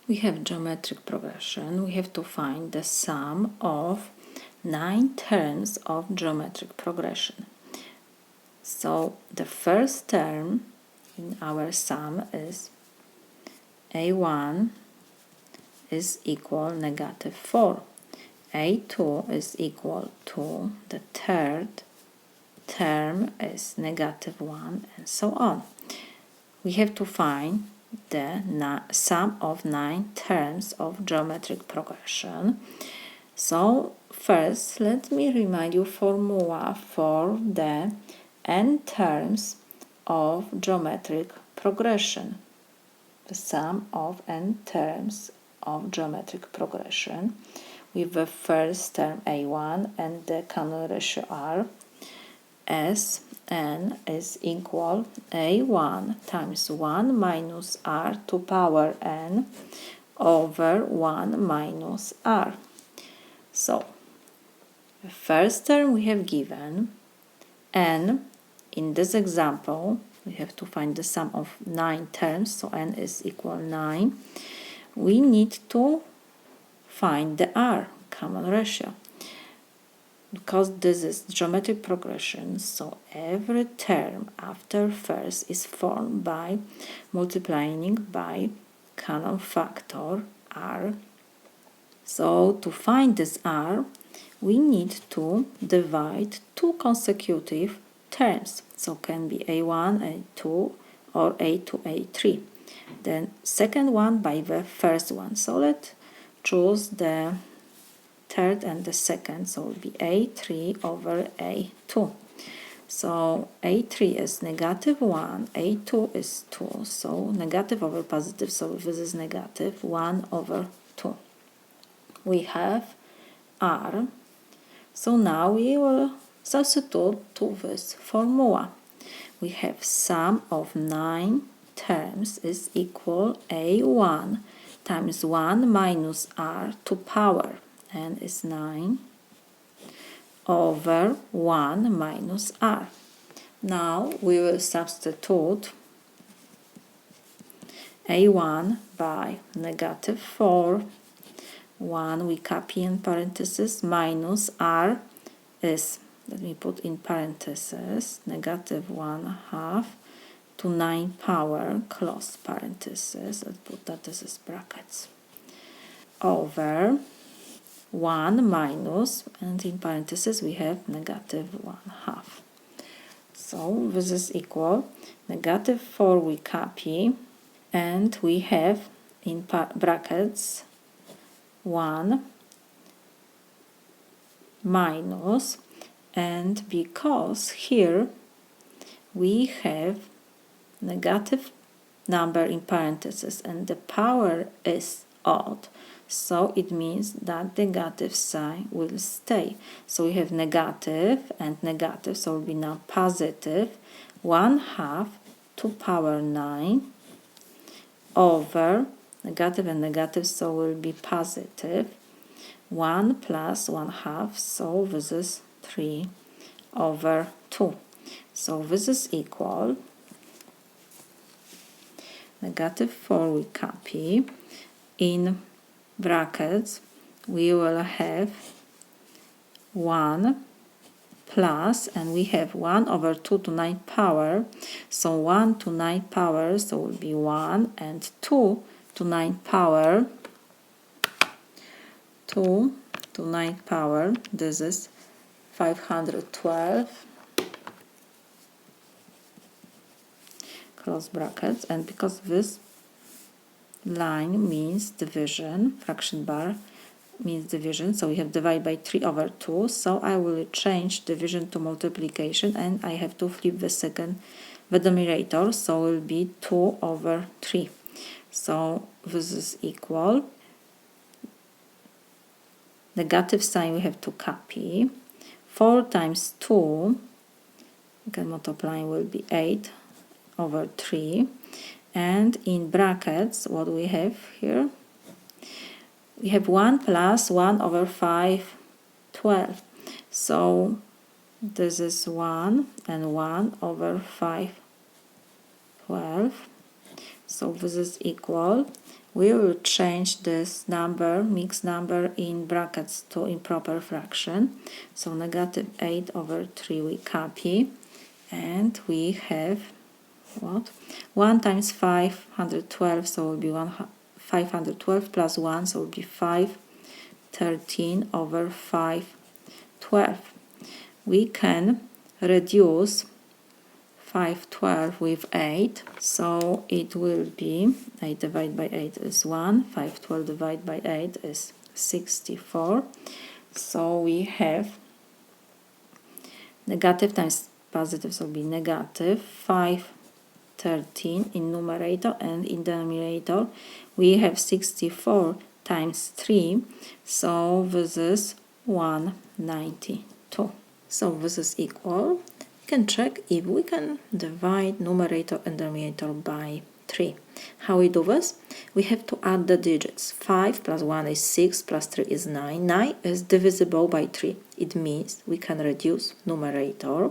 We have geometric progression. We have to find the sum of 9 terms of geometric progression. So the first term in our sum is a1 is equal -4. a2 is equal to the third term is -1, and so on. We have to find the sum of 9 terms of geometric progression. So first, let me remind you formula for the n terms of geometric progression. The sum of n terms of geometric progression with the first term a1 and the Cannon ratio r. Sn is equal a1 times 1 minus r to power n over 1 minus r. So the first term we have given, n. In this example we have to find the sum of 9 terms, so n is equal 9. We need to find the r, common ratio. Because this is geometric progression, so every term after first is formed by multiplying by common factor r. So to find this r, we need to divide two consecutive terms. So can be a1, a2, or a2, a3. Then second one by the first one. So let's choose the third and the second, so it will be a3 over a2. So a3 is -1, a2 is 2, so negative over positive, so this is negative 1 over 2. We have r, so now we will substitute to this formula. We have sum of 9 terms is equal a1 times 1 minus r to power n is 9 over 1 minus r. Now we will substitute a1 by -4, 1 we copy in parentheses, minus r is, let me put in parentheses, -1/2 to 9 power, close parentheses, let's put that this is brackets, over 1 minus, and in parentheses we have -1/2. So this is equal, -4 we copy, and we have in brackets 1 minus, and because here we have negative number in parentheses and the power is odd, so it means that the negative sign will stay. So we have negative and negative, so it will be now positive 1/2 to power 9 over negative and negative, so will be positive 1 plus 1/2, so this is 3 over 2. So this is equal, -4 we copy, in brackets we will have 1 plus, and we have 1 over 2 to 9 power, so 1 to 9 power, so will be 1, and 2 to 9 power, 2 to 9 power, this is 512, close brackets, and because this line means division, fraction bar means division, so we have divided by 3 over 2, so I will change division to multiplication, and I have to flip the numerator, so it will be 2 over 3. So this is equal, negative sign we have to copy, 4 times 2, again multiplying will be 8 over 3, and in brackets what we have here, we have 1 plus 1 over 5, 12. So this is 1 and 1 over 5, 12. So this is equal, we will change this number, mixed number, in brackets to improper fraction. So negative 8 over 3 we copy, and we have what? 1 times 512, so it will be 512 plus 1, so it will be 513 over 512. We can reduce 512 with 8, so it will be 8 divided by 8 is 1, 512 divided by 8 is 64. So we have negative times positive, so it will be negative 513 in numerator, and in denominator we have 64 times 3, so this is 192. So this is equal. We can check if we can divide numerator and denominator by 3. How we do this? We have to add the digits. 5 plus 1 is 6, plus 3 is 9. 9 is divisible by 3. It means we can reduce numerator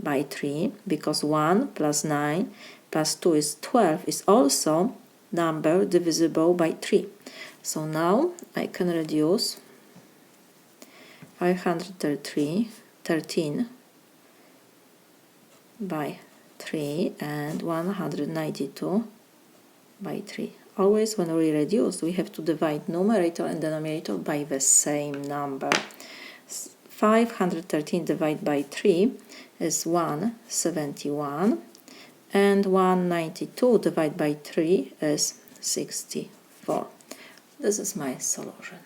by 3, because 1 plus 9 plus 2 is 12 is also number divisible by 3. So now I can reduce 513 by 3 and 192 by 3. Always when we reduce, we have to divide numerator and denominator by the same number. 513 divided by 3 is 171, and 192 divided by 3 is 64. This is my solution.